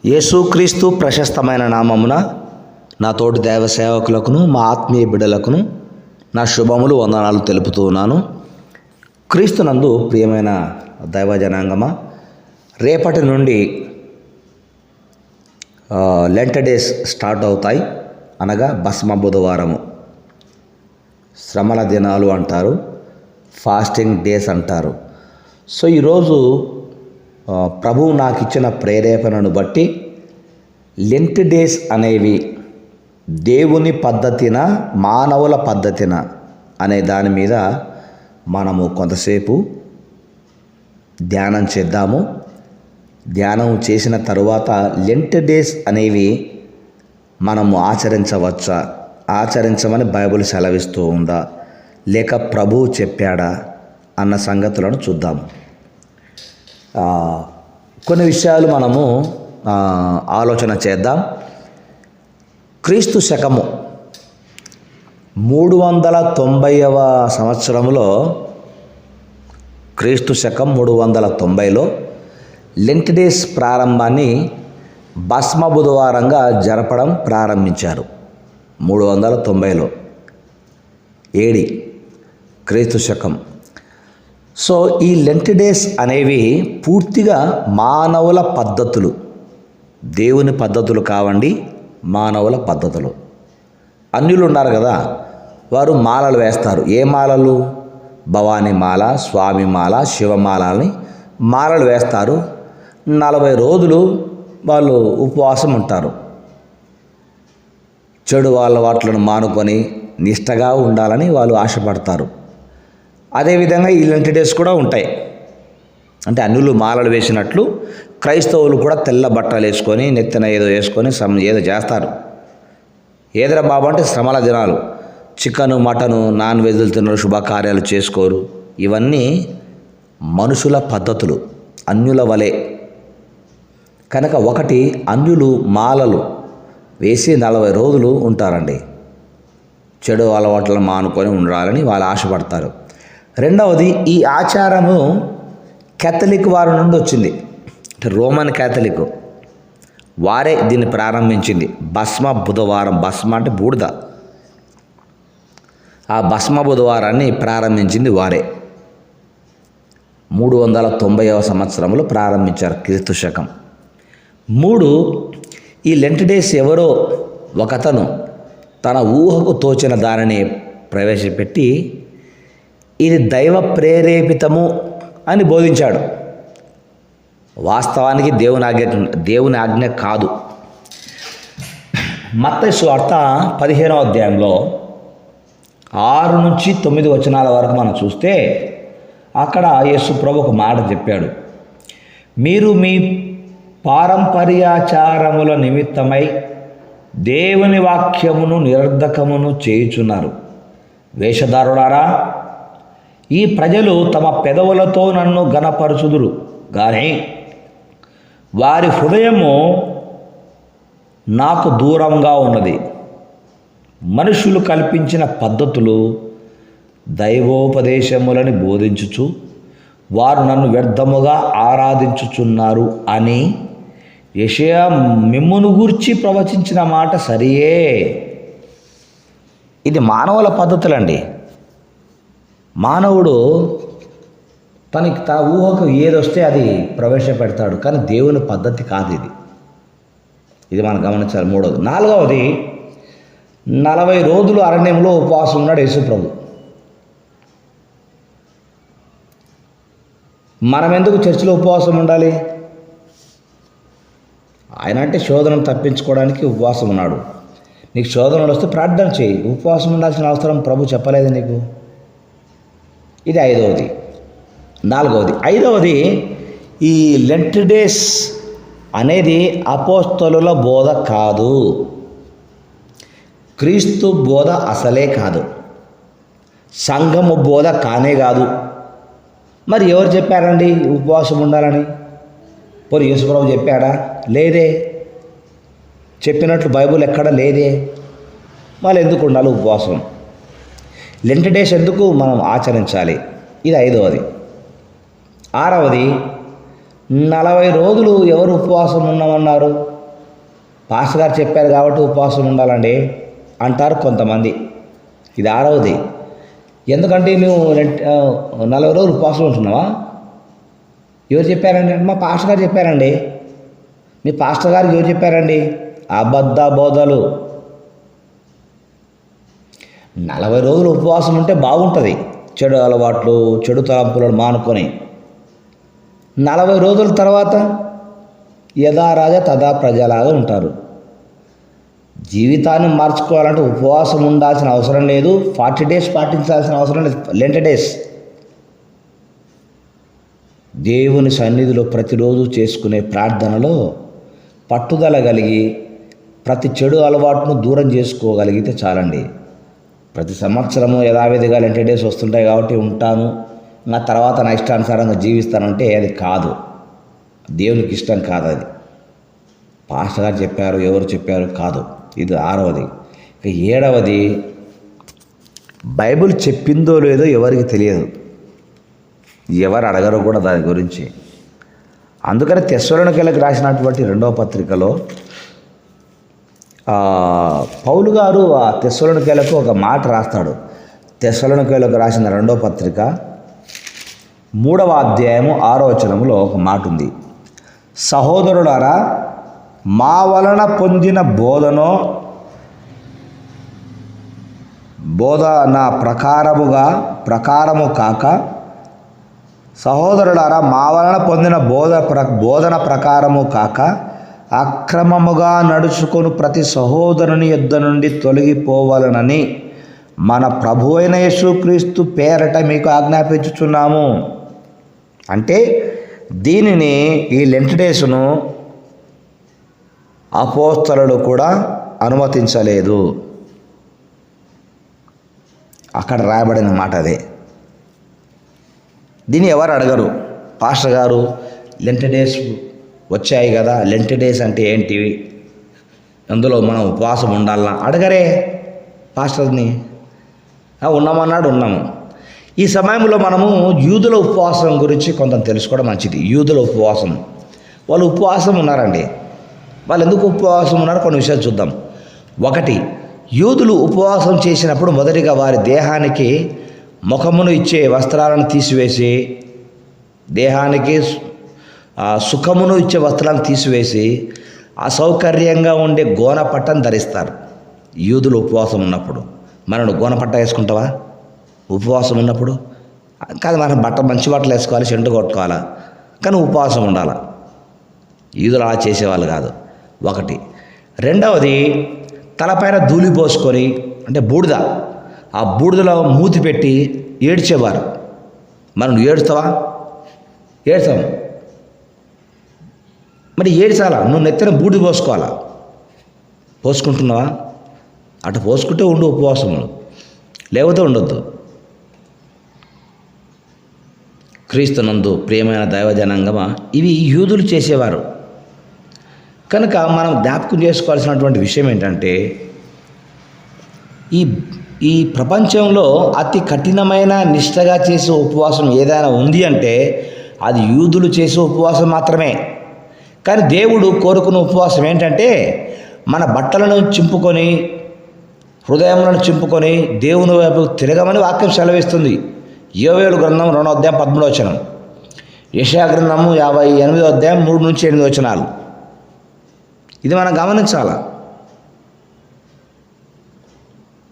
యేసుక్రీస్తు ప్రశస్తమైన నామమున నా తోటి దైవ సేవకులకును మా ఆత్మీయ బిడ్డలకును నా శుభములు వందనాలు తెలుపుతూ ఉన్నాను. క్రీస్తునందు ప్రియమైన దైవ జనాంగమా, రేపటి నుండి లెంట్ డేస్ స్టార్ట్ అవుతాయి. అనగా భస్మ బుధవారము, శ్రమల దినాలు అంటారు, ఫాస్టింగ్ డేస్ అంటారు. సో ఈరోజు ప్రభువు నాకు ఇచ్చిన ప్రేరేపణను బట్టి లెంట్ డేస్ అనేవి దేవుని పద్ధతిన మానవుల పద్ధతిన అనే దాని మీద మనము కొంతసేపు ధ్యానం చేద్దాము. ధ్యానం చేసిన తరువాత లెంట్ డేస్ అనేవి మనము ఆచరించవచ్చా, ఆచరించమని బైబిల్ సెలవిస్తూ ఉందా, లేక ప్రభువు చెప్పాడా అన్న సంగతులను చూద్దాము. కొన్ని విషయాలు మనము ఆలోచన చేద్దాం. క్రీస్తు శకము 390వ సంవత్సరంలో, క్రీస్తు శకం 390లో లెంట్ డేస్ ప్రారంభాన్ని భస్మ బుధవారంగా జరపడం ప్రారంభించారు. 390లో ఏడి క్రీస్తు శకం. సో ఈ లెంట్ డేస్ అనేవి పూర్తిగా మానవుల పద్ధతులు, దేవుని పద్ధతులు కావండి, మానవుల పద్ధతులు. అన్యులు ఉన్నారు కదా, వారు మాలలు వేస్తారు. ఏ మాలలు? భవానీ మాల, స్వామి మాల, శివమాలని మాలలు వేస్తారు. 40 రోజులు వాళ్ళు ఉపవాసం ఉంటారు. చెడు వాళ్ళ వాటిలను మానుకొని నిష్టగా ఉండాలని వాళ్ళు ఆశపడతారు. అదేవిధంగా ఈ లెంట్ డేస్ కూడా ఉంటాయి. అంటే అన్యులు మాలలు వేసినట్లు క్రైస్తవులు కూడా తెల్ల బట్టలు వేసుకొని నెత్తిన ఏదో వేసుకొని ఏదో చేస్తారు. ఏదైనా బాబు అంటే శ్రమల దినాలు, చికెను మటను నాన్ వెజ్లు తినరు, శుభకార్యాలు చేసుకోరు. ఇవన్నీ మనుషుల పద్ధతులు, అన్యుల వలె. కనుక ఒకటి, అన్యులు మాలలు వేసి 40 రోజులు ఉంటారండి. చెడు అలవాట్లను మానుకొని ఉండాలని వాళ్ళు ఆశపడతారు. రెండవది, ఈ ఆచారము కేథలిక్ వారి నుండి వచ్చింది. అంటే రోమన్ కేథలిక్ వారే దీన్ని ప్రారంభించింది. భస్మ బుధవారం, భస్మ అంటే బూడిద, ఆ భస్మ బుధవారాన్ని ప్రారంభించింది వారే. 390వ సంవత్సరంలో ప్రారంభించారు క్రీస్తు శకం. 3, ఈ లెంట్ డేస్ ఎవరో ఒకతను తన ఊహకు తోచిన దానిని ప్రవేశపెట్టి ఇది దైవ ప్రేరేపితము అని బోధించాడు. వాస్తవానికి దేవుని ఆజ్ఞ కాదు. మత్తయి సువార్త 15వ అధ్యాయంలో 6 నుంచి 9 వచనాల వరకు మనం చూస్తే అక్కడ యేసు ప్రభు ఒక మాట చెప్పాడు. మీరు మీ పారంపర్యాచారముల నిమిత్తమై దేవుని వాక్యమును నిరర్ధకమును చేయుచున్నారు. వేషధారులారా, ఈ ప్రజలు తమ పెదవులతో నన్ను ఘనపరచుదురు కానీ వారి హృదయము నాకు దూరంగా ఉన్నది. మనుషులు కల్పించిన పద్ధతులు దైవోపదేశములని బోధించుచు వారు నన్ను వ్యర్థముగా ఆరాధించుచున్నారు అని యెషయా మిమ్మును గూర్చి ప్రవచించిన మాట సరియే. ఇది మానవుల పద్ధతులండి. మానవుడు తనకి ఊహకు ఏదొస్తే అది ప్రవేశపెడతాడు, కానీ దేవుని పద్ధతి కాదు ఇది. ఇది మనం గమనించాలి. 3వది. 4వది, 40 రోజులు అరణ్యంలో ఉపవాసం ఉన్నాడు యేసు ప్రభు. మనం ఎందుకు చర్చిలో ఉపవాసం ఉండాలి? ఆయన అంటే శోధనను తప్పించుకోవడానికి ఉపవాసం ఉన్నాడు. నీకు శోధనలు వస్తే ప్రార్థన చేయి, ఉపవాసం ఉండాల్సిన అవసరం ప్రభు చెప్పలేదు నీకు. ఇది 5వది. 4వది. 5వది, ఈ లెంట్ డేస్ అనేది అపోస్తలుల బోధ కాదు, క్రీస్తు బోధ అసలే కాదు, సంఘము బోధ కానే కాదు. మరి ఎవరు చెప్పారండి ఉపవాసం ఉండాలని? పోనీ యేసుప్రభు చెప్పాడా? లేదే. చెప్పినట్లు బైబిల్ ఎక్కడ లేదే. వాళ్ళు ఎందుకు ఉండాలి ఉపవాసం? లెంట్ డేస్ ఎందుకు మనం ఆచరించాలి? ఇది 5వది. 6వది, 40 రోజులు ఎవరు ఉపవాసం ఉన్నామన్నారు? పాస్టర్ గారు చెప్పారు కాబట్టి ఉపవాసం ఉండాలండి అంటారు కొంతమంది. ఇది 6వది. ఎందుకంటే నువ్వు 40 రోజులు ఉపవాసం ఉంటున్నావా? ఎవరు చెప్పారండి? మా పాస్టర్ గారు చెప్పారండి. మీ పాస్టర్ గారికి ఎవరు చెప్పారండి? అబద్ధ బోధలు. 40 రోజులు ఉపవాసం ఉంటే బాగుంటుంది. చెడు అలవాట్లు, చెడు తలంపులను మానుకొని 40 రోజుల తర్వాత యథా రాజా తథా ప్రజలాగా ఉంటారు. జీవితాన్ని మార్చుకోవాలంటే ఉపవాసం ఉండాల్సిన అవసరం లేదు. 40 డేస్ పాటించాల్సిన అవసరం లేదు. లెంట్ డేస్ దేవుని సన్నిధిలో ప్రతిరోజు చేసుకునే ప్రార్థనలో పట్టుదల కలిగి ప్రతి చెడు అలవాటును దూరం చేసుకోగలిగితే చాలండి. ప్రతి సంవత్సరము యథావిధిగా లెంట్ డేస్ వస్తుంటాయి కాబట్టి ఉంటాను, నా తర్వాత నా ఇష్టానుసారంగా జీవిస్తానంటే అది కాదు. దేవునికి ఇష్టం కాదు. అది పాస్టర్ గారు చెప్పారు, ఎవరు చెప్పారు కాదు. ఇది 6వది. ఇక 7వది, బైబిల్ చెప్పిందో లేదో ఎవరికి తెలియదు, ఎవరు అడగరు కూడా దాని గురించి. అందుకని తెస్సలోనికీయులకు రాసినటువంటి 2వ పత్రికలో పౌలు గారు ఆ తెస్సలోనికీయులకు ఒక మాట రాస్తాడు. తెస్సలోనికీయులకు రాసిన 2వ పత్రిక 3వ అధ్యాయము 6వ వచనంలో ఒక మాట ఉంది. సహోదరులారా, మా వలన పొందిన బోధన ప్రకారము కాక, సహోదరులారా మా వలన పొందిన బోధన ప్రకారము కాక అక్రమముగా నడుచుకొని ప్రతి సహోదరుని యొద్ద నుండి తొలగిపోవాలనని మన ప్రభు అయిన యేసుక్రీస్తు పేరట మీకు ఆజ్ఞాపించుచున్నాము. అంటే దీనిని, ఈ లెంట్ డేస్ను అపోస్తలులు కూడా అనుమతించలేదు. అక్కడ రాయబడిన మాట అదే. దీన్ని ఎవరు అడగరు. పాస్టర్ గారు లెంట్ డేస్ వచ్చాయి కదా, లెంట్ డేస్ అంటే ఏంటివి, అందులో మనం ఉపవాసం ఉండాలన్నా అడగరే పాస్టర్ని. ఉన్నామన్నాడు, ఉన్నాము. ఈ సమయంలో మనము యూదుల ఉపవాసం గురించి కొంత తెలుసుకోవడం మంచిది. యూదుల ఉపవాసం, వాళ్ళు ఉపవాసం ఉన్నారండి. వాళ్ళు ఎందుకు ఉపవాసం ఉన్నారో కొన్ని విషయాలు చూద్దాం. 1, యూదులు ఉపవాసం చేసినప్పుడు మొదటిగా వారి దేహానికి ముఖమును ఇచ్చే వస్త్రాలను తీసివేసి, దేహానికి సుఖమును ఇచ్చే వస్త్రాలను తీసివేసి అసౌకర్యంగా ఉండే గోనపట్టను ధరిస్తారు యూదులు ఉపవాసం ఉన్నప్పుడు. మనం గోనపట్ట వేసుకుంటావా ఉపవాసం ఉన్నప్పుడు? కాదు, మనం మంచి బట్టలు వేసుకోవాలి, చెండు కొట్టుకోవాలా, కానీ ఉపవాసం ఉండాలి. యూదులు అలా చేసేవాళ్ళు కాదు. 1. 2వది, తలపైన ధూళి పోసుకొని, అంటే బూడిద, ఆ బూడిదలో మూతి పెట్టి ఏడ్చేవారు. మనం ఏడుస్తావా? ఏడ్చాము. మరి ఏడ్చాలా? నువ్వు నెత్తిన బూడిద పోసుకోవాలా? పోసుకుంటున్నావా? అటు పోసుకుంటే ఉండు ఉపవాసములు, లేకపోతే ఉండొద్దు. క్రీస్తునందు ప్రియమైన దైవజనాంగమా, ఇవి యూదులు చేసేవారు. కనుక మనం జ్ఞాపకం చేసుకోవాల్సినటువంటి విషయం ఏంటంటే, ఈ ప్రపంచంలో అతి కఠినమైన నిష్టగా చేసే ఉపవాసం ఏదైనా ఉంది అంటే అది యూదులు చేసే ఉపవాసం మాత్రమే. కానీ దేవుడు కోరుకున్న ఉపవాసం ఏంటంటే, మన బట్టలను చింపుకొని, హృదయములను చింపుకొని దేవుని వైపు తిరగమని వాక్యం సెలవిస్తుంది. యోవేలు గ్రంథం 2వ అధ్యాయం 13వ వచనం, యెషయా గ్రంథము 58వ అధ్యాయం 3 నుంచి 8 వచనాలు. ఇది మనం గమనించాల.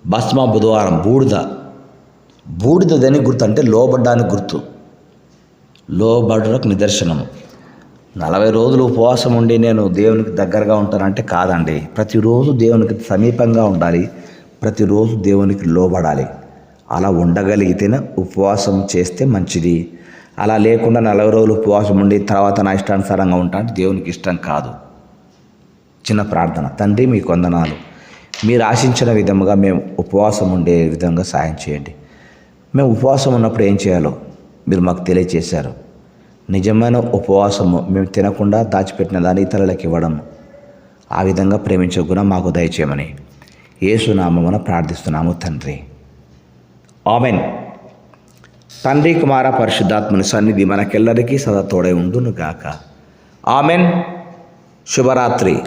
భస్మ బుధవారం, బూడిద దేనికి గుర్తు అంటే లోబడ్డానికి గుర్తు, లోబడుటకు నిదర్శనము. 40 రోజులు ఉపవాసం ఉండి నేను దేవునికి దగ్గరగా ఉంటానంటే కాదండి. ప్రతిరోజు దేవునికి సమీపంగా ఉండాలి, ప్రతిరోజు దేవునికి లోబడాలి. అలా ఉండగలిగితేనే ఉపవాసం చేస్తే మంచిది. అలా లేకుండా 40 రోజులు ఉపవాసం ఉండి తర్వాత నా ఇష్టానుసారంగా ఉంటా అంటే దేవునికి ఇష్టం కాదు. చిన్న ప్రార్థన. తండ్రి, మీకు వందనాలు. మీరు ఆశించిన విధముగా మేము ఉపవాసం ఉండే విధంగా సాయం చేయండి. మేము ఉపవాసం ఉన్నప్పుడు ఏం చేయాలో మీరు మాకు తెలియచేశారు. నిజమైన ఉపవాసము మేము తినకుండా దాచిపెట్టిన దాన్ని ఇతరులకు ఇవ్వడం, ఆ విధంగా ప్రేమించే గుణం మాకు దయచేయమని యేసు నామమున ప్రార్థిస్తున్నాము తండ్రి. ఆమెన్. తండ్రి కుమార పరిశుద్ధాత్మని సన్నిధి మనకెల్లరికీ సదా తోడై ఉండును గాక. ఆమెన్. శుభరాత్రి.